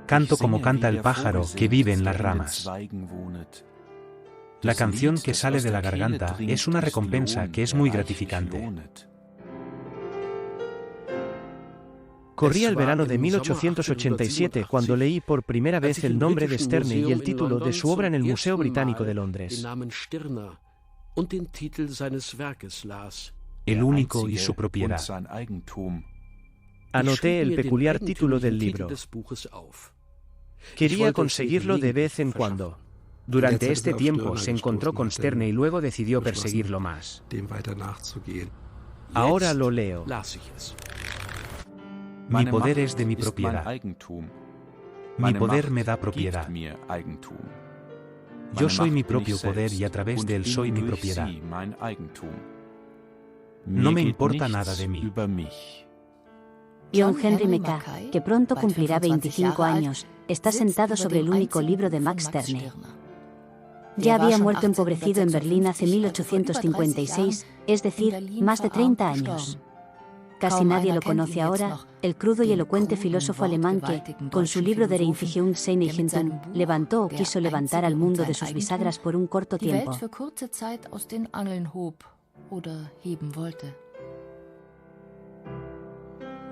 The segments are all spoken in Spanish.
Canto como canta el pájaro que vive en las ramas. La canción que sale de la garganta es una recompensa que es muy gratificante. Corría el verano de 1887 cuando leí por primera vez el nombre de Sterne y el título de su obra en el Museo Británico de Londres. El único y su propiedad. Anoté el peculiar título del libro. Quería conseguirlo de vez en cuando. Durante este tiempo se encontró con Sterne y luego decidió perseguirlo más. Ahora lo leo. Mi poder es de mi propiedad. Mi poder me da propiedad. Yo soy mi propio poder y a través de él soy mi propiedad. No me importa nada de mí. John Henry Mackay, que pronto cumplirá 25 años, está sentado sobre el único libro de Max Sterne. Ya había muerto empobrecido en Berlín hace 1856, es decir, más de 30 años. Casi nadie lo conoce ahora, el crudo y elocuente filósofo alemán que, con su libro Der Einführung seiner Hinten, levantó o quiso levantar al mundo de sus bisagras por un corto tiempo.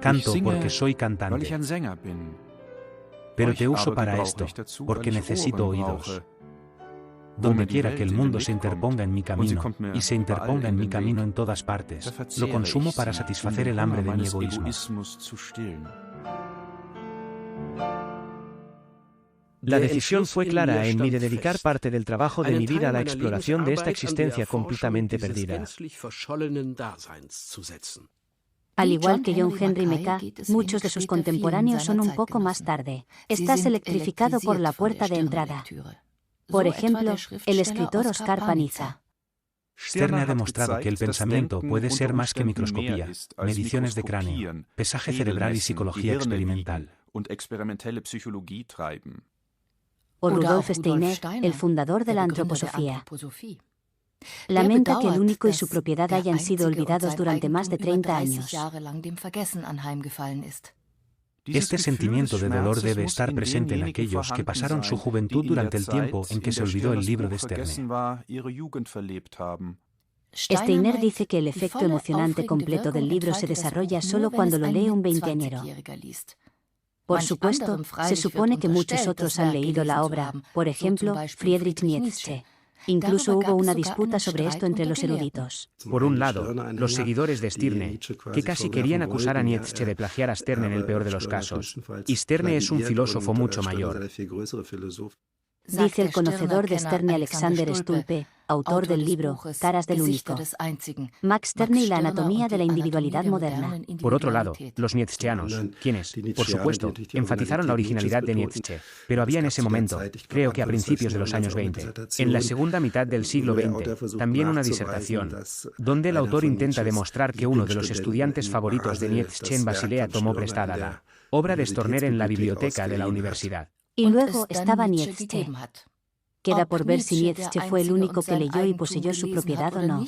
Canto porque soy cantante. Pero te uso para esto, porque necesito oídos. Donde quiera que el mundo se interponga en mi camino, y se interponga en mi camino en todas partes, lo consumo para satisfacer el hambre de mi egoísmo. La decisión fue clara en mí de dedicar parte del trabajo de mi vida a la exploración de esta existencia completamente perdida. Al igual que John Henry Mackay, muchos de sus contemporáneos son un poco más tarde. Estás electrificado por la puerta de entrada. Por ejemplo, el escritor Oscar Paniza. Sterne ha demostrado que el pensamiento puede ser más que microscopía, mediciones de cráneo, pesaje cerebral y psicología experimental. O Rudolf Steiner, el fundador de la antroposofía. Lamenta que el único y su propiedad hayan sido olvidados durante más de 30 años. Este sentimiento de dolor debe estar presente en aquellos que pasaron su juventud durante el tiempo en que se olvidó el libro de Sterne. Steiner dice que el efecto emocionante completo del libro se desarrolla solo cuando lo lee un veinteañero. Por supuesto, se supone que muchos otros han leído la obra, por ejemplo, Friedrich Nietzsche. Incluso hubo una disputa sobre esto entre los eruditos. Por un lado, los seguidores de Sterne, que casi querían acusar a Nietzsche de plagiar a Sterne en el peor de los casos. Y Sterne es un filósofo mucho mayor. Dice el conocedor de Sterne Alexander Stulpe, autor del libro Caras del Único. Max Sterne y la anatomía de la individualidad moderna. Por otro lado, los nietzscheanos, quienes, por supuesto, enfatizaron la originalidad de Nietzsche, pero había en ese momento, creo que a principios de los años 20, en la segunda mitad del siglo XX, también una disertación, donde el autor intenta demostrar que uno de los estudiantes favoritos de Nietzsche en Basilea tomó prestada la obra de Storner en la biblioteca de la universidad. Y luego estaba Nietzsche. Queda por ver si Nietzsche fue el único que leyó y poseyó su propiedad o no.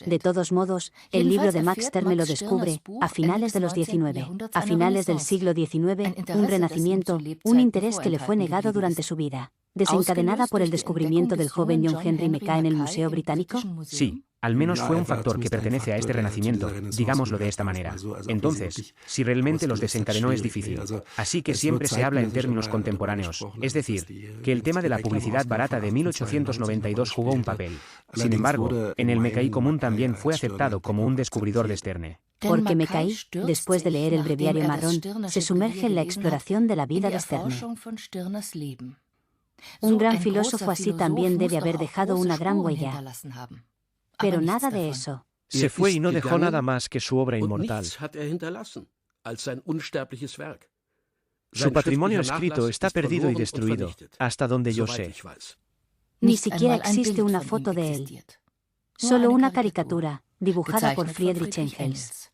De todos modos, el libro de Max Sterne lo descubre, a finales de los 19, a finales del siglo XIX, un renacimiento, un interés que le fue negado durante su vida. ¿Desencadenada por el descubrimiento del joven John Henry Mackay en el Museo Británico? Sí, al menos fue un factor que pertenece a este renacimiento, digámoslo de esta manera. Entonces, si realmente los desencadenó es difícil. Así que siempre se habla en términos contemporáneos, es decir, que el tema de la publicidad barata de 1892 jugó un papel. Sin embargo, en el Mackay común también fue aceptado como un descubridor de Sterne. Porque Mackay, después de leer el breviario marrón, se sumerge en la exploración de la vida de Sterne. Un gran filósofo así también debe haber dejado una gran huella. Pero nada de eso. Se fue y no dejó nada más que su obra inmortal. Su patrimonio escrito está perdido y destruido, hasta donde yo sé. Ni siquiera existe una foto de él. Solo una caricatura, dibujada por Friedrich Engels.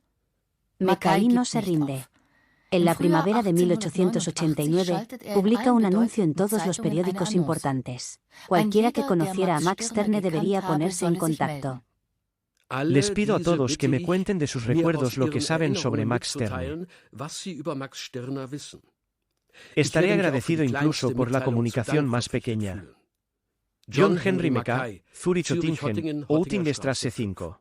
Mackay no se rinde. En la primavera de 1889, publica un anuncio en todos los periódicos importantes. Cualquiera que conociera a Max Sterne debería ponerse en contacto. Les pido a todos que me cuenten de sus recuerdos lo que saben sobre Max Sterne. Estaré agradecido incluso por la comunicación más pequeña. John Henry Mackay, Zürich Oettingen, Oettingenstraße 5.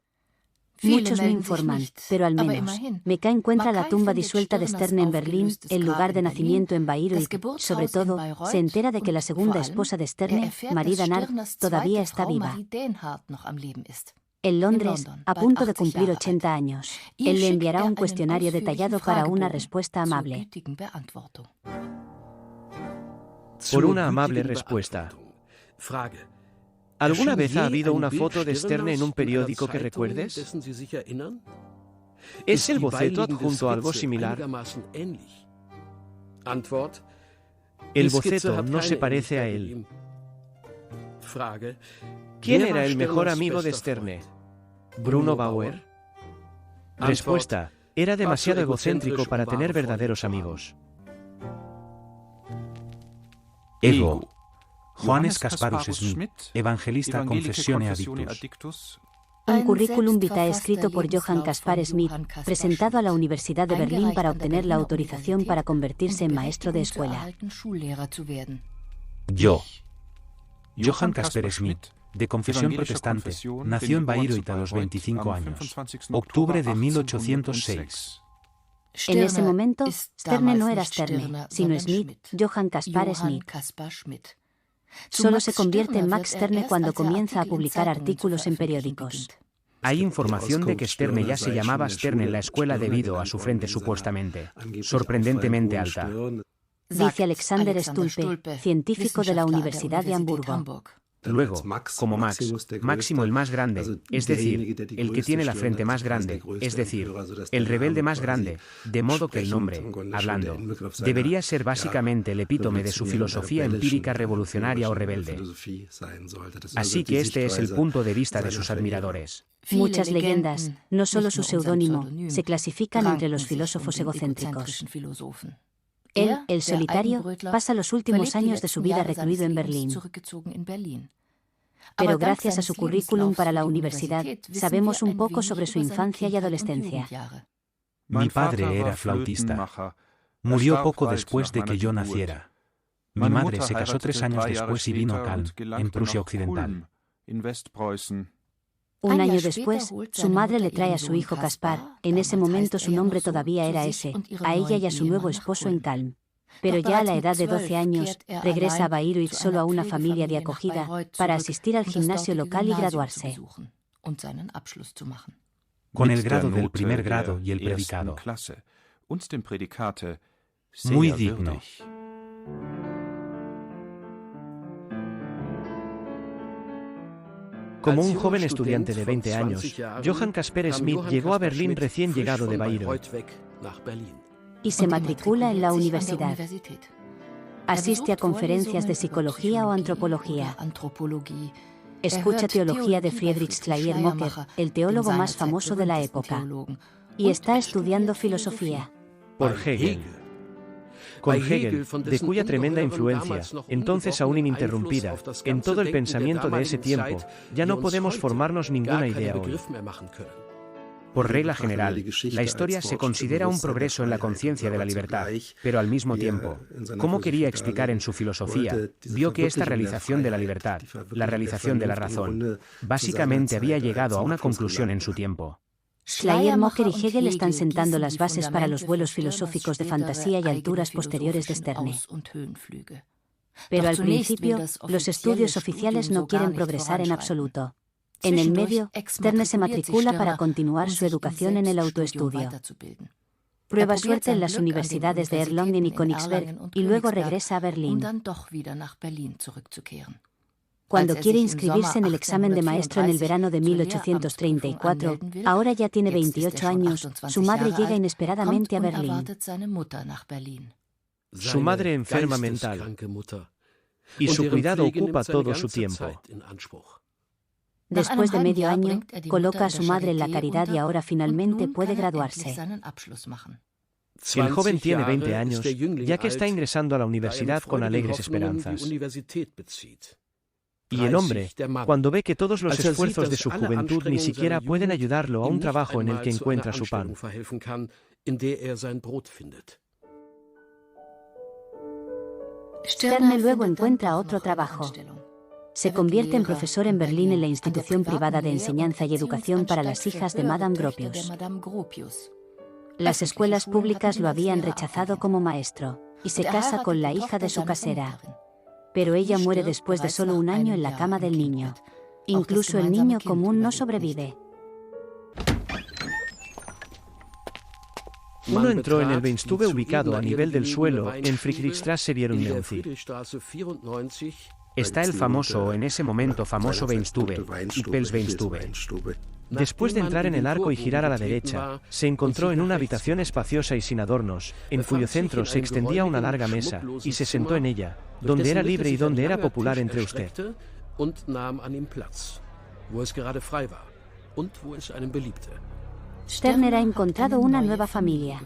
Muchos no informan, pero al menos Mackay encuentra la tumba disuelta de Sterne en Berlín, el lugar de nacimiento en Bayreuth. Sobre todo, se entera de que la segunda esposa de Sterne, Marie Dannard, todavía está viva. En Londres, a punto de cumplir 80 años, él le enviará un cuestionario detallado para una respuesta amable. Por una amable respuesta. ¿Alguna vez ha habido una foto de Sterne en un periódico que recuerdes? ¿Es el boceto adjunto a algo similar? El boceto no se parece a él. ¿Quién era el mejor amigo de Sterne? ¿Bruno Bauer? Respuesta: era demasiado egocéntrico para tener verdaderos amigos. Ego. Johannes Kasparus Smith, Evangelista Confessione Addictus. Un currículum vitae escrito por Johann Caspar Schmidt, presentado a la Universidad de Berlín para obtener la autorización para convertirse en maestro de escuela. Johann Caspar Schmidt, de confesión protestante, nació en Bayreuth a los 25 años, octubre de 1806. En ese momento, Sterne no era Sterne, sino Schmidt, Johann Caspar Schmidt. Solo se convierte en Max Sterne cuando comienza a publicar artículos en periódicos. Hay información de que Sterne ya se llamaba Sterne en la escuela debido a su frente supuestamente sorprendentemente alta. Dice Alexander Stulpe, científico de la Universidad de Hamburgo. Luego, como Max, Máximo el más grande, es decir, el que tiene la frente más grande, es decir, el rebelde más grande, de modo que el nombre, hablando, debería ser básicamente el epítome de su filosofía empírica revolucionaria o rebelde. Así que este es el punto de vista de sus admiradores. Muchas leyendas, no solo su seudónimo, se clasifican entre los filósofos egocéntricos. Él, el solitario, pasa los últimos años de su vida recluido en Berlín. Pero gracias a su currículum para la universidad, sabemos un poco sobre su infancia y adolescencia. Mi padre era flautista. Murió poco después de que yo naciera. Mi madre se casó 3 años después y vino a Calm, en Prusia Occidental. Un año después, su madre le trae a su hijo Caspar, en ese momento su nombre todavía era ese, a ella y a su nuevo esposo en Calm. Pero ya a la edad de 12 años, regresa a Bayreuth solo a una familia de acogida, para asistir al gimnasio local y graduarse. Con el grado del primer grado y el predicado. Muy digno. Como un joven estudiante de 20 años, Johann Caspar Schmidt llegó a Berlín recién llegado de Bayreuth. Y se matricula en la universidad. Asiste a conferencias de psicología o antropología. Escucha teología de Friedrich Schleiermacher, el teólogo más famoso de la época. Y está estudiando filosofía. Por Hegel. Con Hegel, de cuya tremenda influencia, entonces aún ininterrumpida, en todo el pensamiento de ese tiempo, ya no podemos formarnos ninguna idea hoy. Por regla general, la historia se considera un progreso en la conciencia de la libertad, pero al mismo tiempo, como quería explicar en su filosofía, vio que esta realización de la libertad, la realización de la razón, básicamente había llegado a una conclusión en su tiempo. Schleiermacher y Hegel están sentando las bases para los vuelos filosóficos de fantasía y alturas posteriores de Sterne. Pero al principio, los estudios oficiales no quieren progresar en absoluto. En el medio, Sterne se matricula para continuar su educación en el autoestudio. Prueba suerte en las universidades de Erlangen y Königsberg y luego regresa a Berlín. Cuando quiere inscribirse en el examen de maestro en el verano de 1834, ahora ya tiene 28 años, su madre llega inesperadamente a Berlín. Su madre enferma mental, y su cuidado ocupa todo su tiempo. Después de medio año, coloca a su madre en la caridad y ahora finalmente puede graduarse. El joven tiene 20 años, ya que está ingresando a la universidad con alegres esperanzas. Y el hombre, cuando ve que todos los esfuerzos de su juventud ni siquiera pueden ayudarlo a un trabajo en el que encuentra su pan. Sterne luego encuentra otro trabajo. Se convierte en profesor en Berlín en la institución privada de enseñanza y educación para las hijas de Madame Gropius. Las escuelas públicas lo habían rechazado como maestro, y se casa con la hija de su casera. Pero ella muere después de solo un año en la cama del niño. Incluso el niño común no sobrevive. Uno entró en el Weinstube ubicado a nivel del suelo en Friedrichstraße 94. Está el famoso, en ese momento famoso Weinstube, y Pels Weinstube. Después de entrar en el arco y girar a la derecha, se encontró en una habitación espaciosa y sin adornos, en cuyo centro se extendía una larga mesa, y se sentó en ella, donde era libre y donde era popular entre usted. Sterne ha encontrado una nueva familia.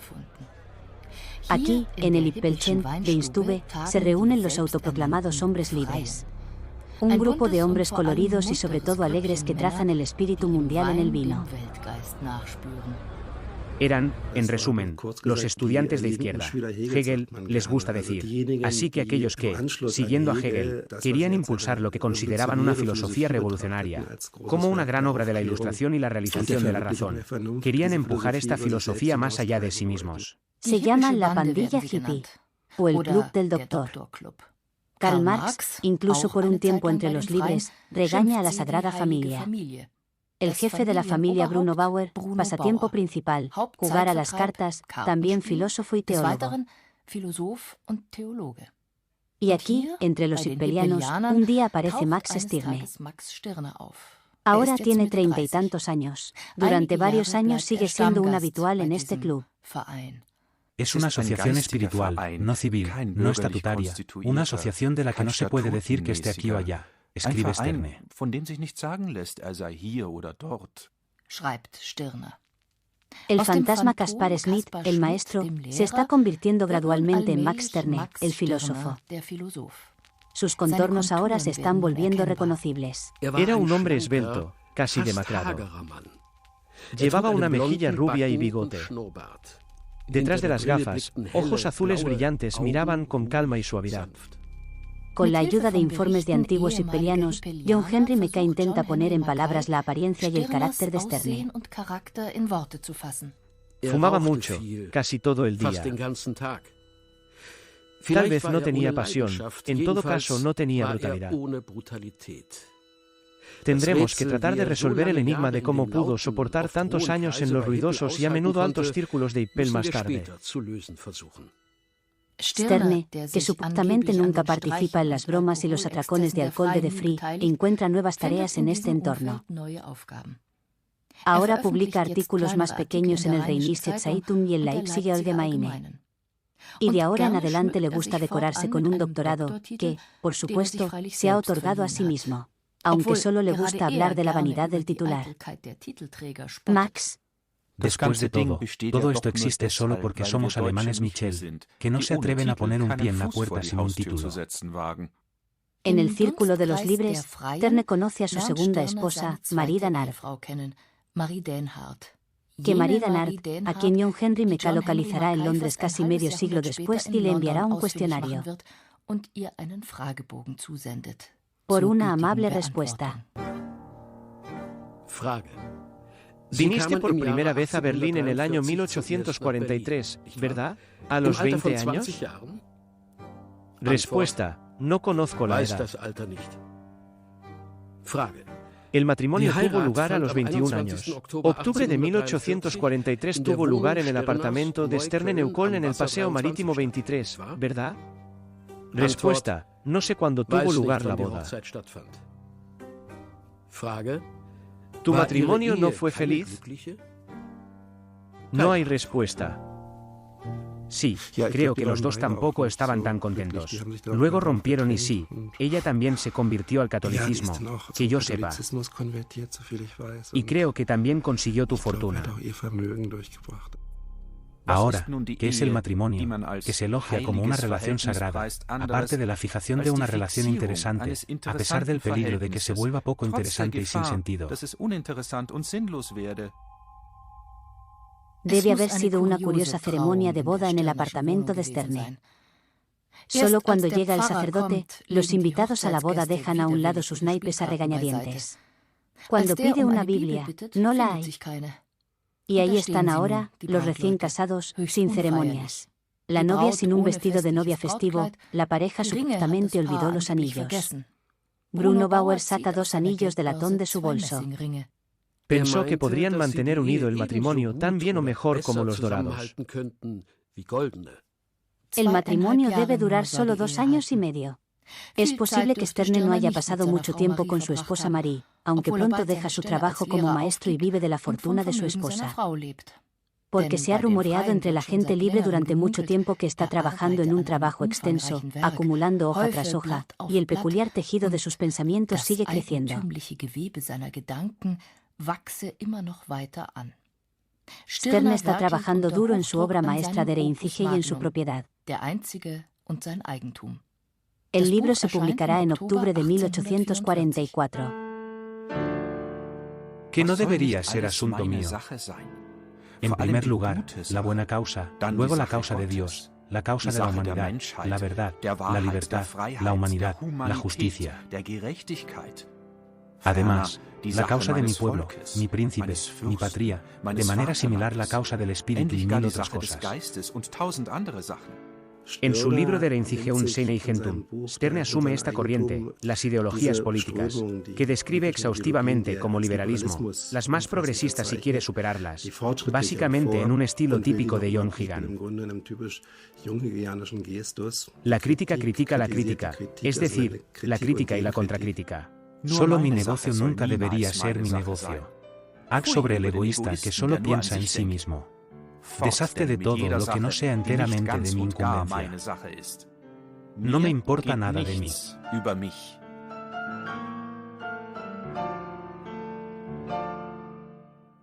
Aquí, en el Ipelchen Weinstube, se reúnen los autoproclamados hombres libres. Un grupo de hombres coloridos y sobre todo alegres que trazan el espíritu mundial en el vino. Eran, en resumen, los estudiantes de izquierda. Hegel les gusta decir. Así que aquellos que, siguiendo a Hegel, querían impulsar lo que consideraban una filosofía revolucionaria, como una gran obra de la Ilustración y la realización de la razón, querían empujar esta filosofía más allá de sí mismos. Se llaman la pandilla hippie, o el club del doctor. Karl Marx, incluso por un tiempo entre los libres, regaña a la Sagrada Familia. El jefe de la familia, Bruno Bauer, pasatiempo principal, jugar a las cartas, también filósofo y teólogo. Y aquí, entre los hippelianos, un día aparece Max Stirne. Ahora tiene 30 y tantos años. Durante varios años sigue siendo un habitual en este club. Es una asociación espiritual, no civil, no estatutaria, una asociación de la que no se puede decir que esté aquí o allá. Escribe Sterne. El fantasma Caspar Schmidt, el maestro, se está convirtiendo gradualmente en Max Sterne, el filósofo. Sus contornos ahora se están volviendo reconocibles. Era un hombre esbelto, casi demacrado. Llevaba una mejilla rubia y bigote. Detrás de las gafas, ojos azules brillantes miraban con calma y suavidad. Con la ayuda de informes de antiguos hippelianos, John Henry Mecca intenta poner en palabras la apariencia y el carácter de Sterne. Fumaba mucho, casi todo el día. Tal vez no tenía pasión, en todo caso no tenía brutalidad. Tendremos que tratar de resolver el enigma de cómo pudo soportar tantos años en los ruidosos y a menudo altos círculos de Ippel más tarde. Sterne, que supuestamente nunca participa en las bromas y los atracones de alcohol de Free, encuentra nuevas tareas en este entorno. Ahora publica artículos más pequeños en el Rheinische Zeitung y en Leipziger Allgemeine. Y de ahora en adelante le gusta decorarse con un doctorado que, por supuesto, se ha otorgado a sí mismo, aunque solo le gusta hablar de la vanidad del titular. Max. Después de todo esto existe solo porque somos alemanes, Michel, que no se atreven a poner un pie en la puerta sin un título. En el círculo de los libres, Sterne conoce a su segunda esposa, Marie Danard. Que Marie Danard, a quien John Henry Mecca localizará en Londres casi medio siglo después y le enviará un cuestionario. Por una amable respuesta. Viniste por primera vez a Berlín en el año 1843, ¿verdad? ¿A los 20 años? Respuesta: no conozco la edad. El matrimonio tuvo lugar a los 21 años. Octubre de 1843 tuvo lugar en el apartamento de Sterne Neukölln en el Paseo Marítimo 23, ¿verdad? Respuesta: no sé cuándo tuvo lugar la boda. ¿Tu matrimonio no fue feliz? No hay respuesta. Sí, creo que los dos tampoco estaban tan contentos. Luego rompieron y sí, ella también se convirtió al catolicismo, que yo sepa. Y creo que también consiguió tu fortuna. Ahora, ¿qué es el matrimonio, que se elogia como una relación sagrada, aparte de la fijación de una relación interesante, a pesar del peligro de que se vuelva poco interesante y sin sentido? Debe haber sido una curiosa ceremonia de boda en el apartamento de Sterne. Solo cuando llega el sacerdote, los invitados a la boda dejan a un lado sus naipes a regañadientes. Cuando pide una Biblia, no la hay. Y ahí están ahora, los recién casados, sin ceremonias. La novia sin un vestido de novia festivo, la pareja supuestamente olvidó los anillos. Bruno Bauer saca 2 anillos de latón de su bolso. Pensó que podrían mantener unido el matrimonio tan bien o mejor como los dorados. El matrimonio debe durar solo 2 años y medio. Es posible que Sterne no haya pasado mucho tiempo con su esposa Marie, aunque pronto deja su trabajo como maestro y vive de la fortuna de su esposa. Porque se ha rumoreado entre la gente libre durante mucho tiempo que está trabajando en un trabajo extenso, acumulando hoja tras hoja, y el peculiar tejido de sus pensamientos sigue creciendo. Sterne está trabajando duro en su obra maestra de Reinzige y en su propiedad. El libro se publicará en octubre de 1844. Que no debería ser asunto mío. En primer lugar, la buena causa, luego la causa de Dios, la causa de la humanidad, la verdad, la libertad, la humanidad, la justicia. Además, la causa de mi pueblo, mi príncipe, mi patria, de manera similar la causa del espíritu y 1000 otras cosas. En su libro De Reinzige und seine Eigentum, Sterne asume esta corriente, las ideologías políticas, que describe exhaustivamente como liberalismo, las más progresistas si quiere superarlas, básicamente en un estilo típico de John Gigan. La crítica critica la crítica, es decir, la crítica y la contracrítica. Solo mi negocio nunca debería ser mi negocio. Haz sobre el egoísta que solo piensa en sí mismo. Deshazte de todo lo que no sea enteramente de mi incumbencia. No me importa nada de mí.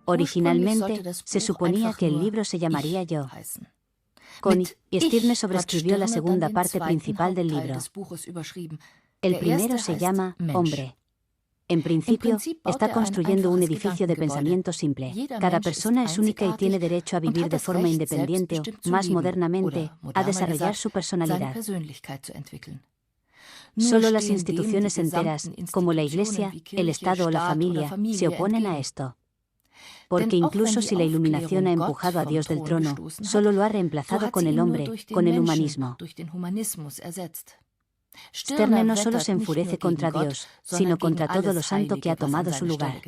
Originalmente, se suponía que el libro se llamaría Yo. Connie Stirne sobreescribió la segunda parte principal del libro. El primero se llama Hombre. En principio, está construyendo un edificio de pensamiento simple. Cada persona es única y tiene derecho a vivir de forma independiente o, más modernamente, a desarrollar su personalidad. Solo las instituciones enteras, como la Iglesia, el Estado o la familia, se oponen a esto. Porque incluso si la iluminación ha empujado a Dios del trono, solo lo ha reemplazado con el hombre, con el humanismo. Sterne no solo se enfurece contra Dios, sino contra todo lo santo que ha tomado su lugar.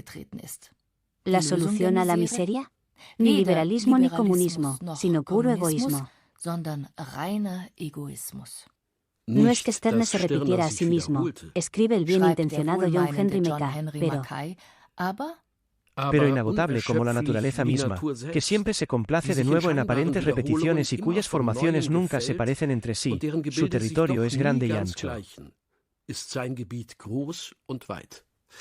¿La solución a la miseria? Ni liberalismo ni comunismo, sino puro egoísmo. No es que Sterne se repitiera a sí mismo, escribe el bien intencionado John Henry Mackay, pero inagotable como la naturaleza misma, que siempre se complace de nuevo en aparentes repeticiones y cuyas formaciones nunca se parecen entre sí. Su territorio es grande y ancho.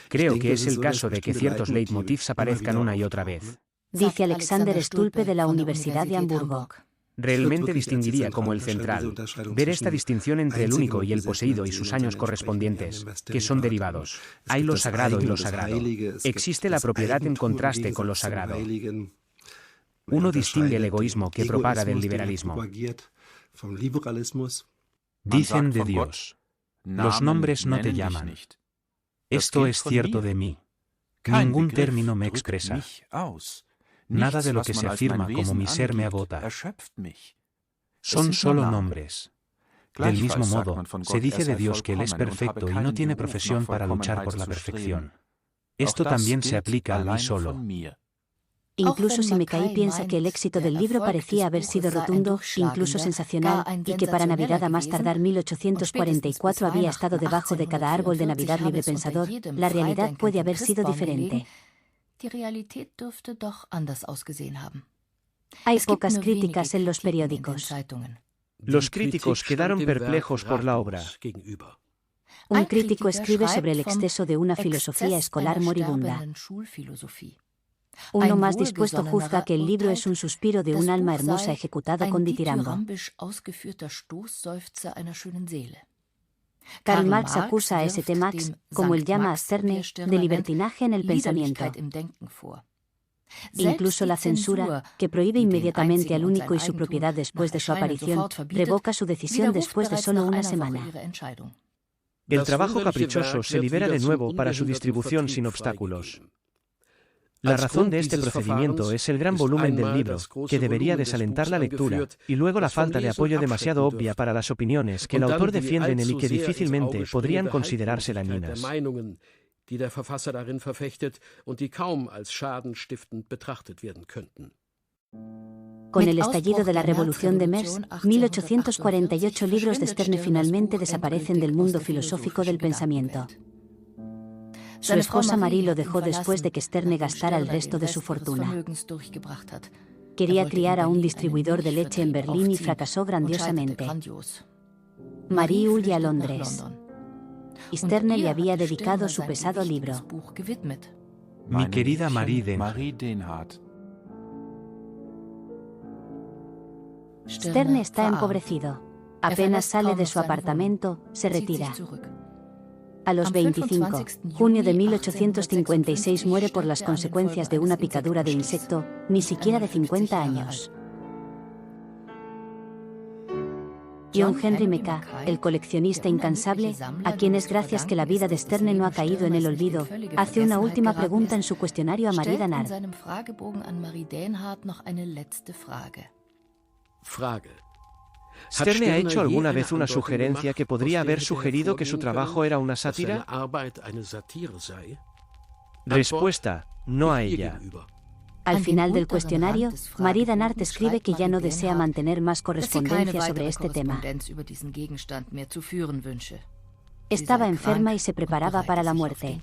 Creo que es el caso de que ciertos leitmotivs aparezcan una y otra vez. Dice Alexander Stulpe de la Universidad de Hamburgo. Realmente distinguiría como el central, ver esta distinción entre el único y el poseído y sus años correspondientes, que son derivados. Hay lo sagrado y lo sagrado. Existe la propiedad en contraste con lo sagrado. Uno distingue el egoísmo que propaga del liberalismo. Dicen de Dios, los nombres no te llaman. Esto es cierto de mí. Ningún término me expresa. Nada de lo que se afirma como mi ser me agota. Son solo nombres. Del mismo modo, se dice de Dios que Él es perfecto y no tiene profesión para luchar por la perfección. Esto también se aplica a mí solo. Incluso si Mackay piensa que el éxito del libro parecía haber sido rotundo, incluso sensacional, y que para Navidad a más tardar 1844 había estado debajo de cada árbol de Navidad libre pensador, la realidad puede haber sido diferente. Hay pocas críticas en los periódicos. Los críticos quedaron perplejos por la obra. Un crítico escribe sobre el exceso de una filosofía escolar moribunda. Uno más dispuesto juzga que el libro es un suspiro de un alma hermosa ejecutado con ditirambo. Karl Marx acusa a St. Max, como él llama a Sterne, de libertinaje en el pensamiento. Incluso la censura, que prohíbe inmediatamente al único y su propiedad después de su aparición, revoca su decisión después de solo una semana. El trabajo caprichoso se libera de nuevo para su distribución sin obstáculos. La razón de este procedimiento es el gran volumen del libro, que debería desalentar la lectura, y luego la falta de apoyo demasiado obvia para las opiniones que el autor defiende en él y que difícilmente podrían considerarse dañinas. Die der Verfasser darin verfechtet und die kaum als schadenstiftend betrachtet werden könnten. Con el estallido de la Revolución de Mers, 1848 libros de Sterne finalmente desaparecen del mundo filosófico del pensamiento. Su esposa Marie lo dejó después de que Sterne gastara el resto de su fortuna. Quería criar a un distribuidor de leche en Berlín y fracasó grandiosamente. Marie huye a Londres. Sterne le había dedicado su pesado libro. Mi querida Marie Denhardt. Sterne está empobrecido. Apenas sale de su apartamento, se retira. A los 25, junio de 1856 muere por las consecuencias de una picadura de insecto, ni siquiera de 50 años. John Henry Mecca, el coleccionista incansable, a quien es gracias que la vida de Sterne no ha caído en el olvido, hace una última pregunta en su cuestionario a Marie Denhardt. ¿Sterne ha hecho alguna vez una sugerencia que podría haber sugerido que su trabajo era una sátira? Respuesta: no a ella. Al final del cuestionario, Marie Denhardt escribe que ya no desea mantener más correspondencia sobre este tema. Estaba enferma y se preparaba para la muerte.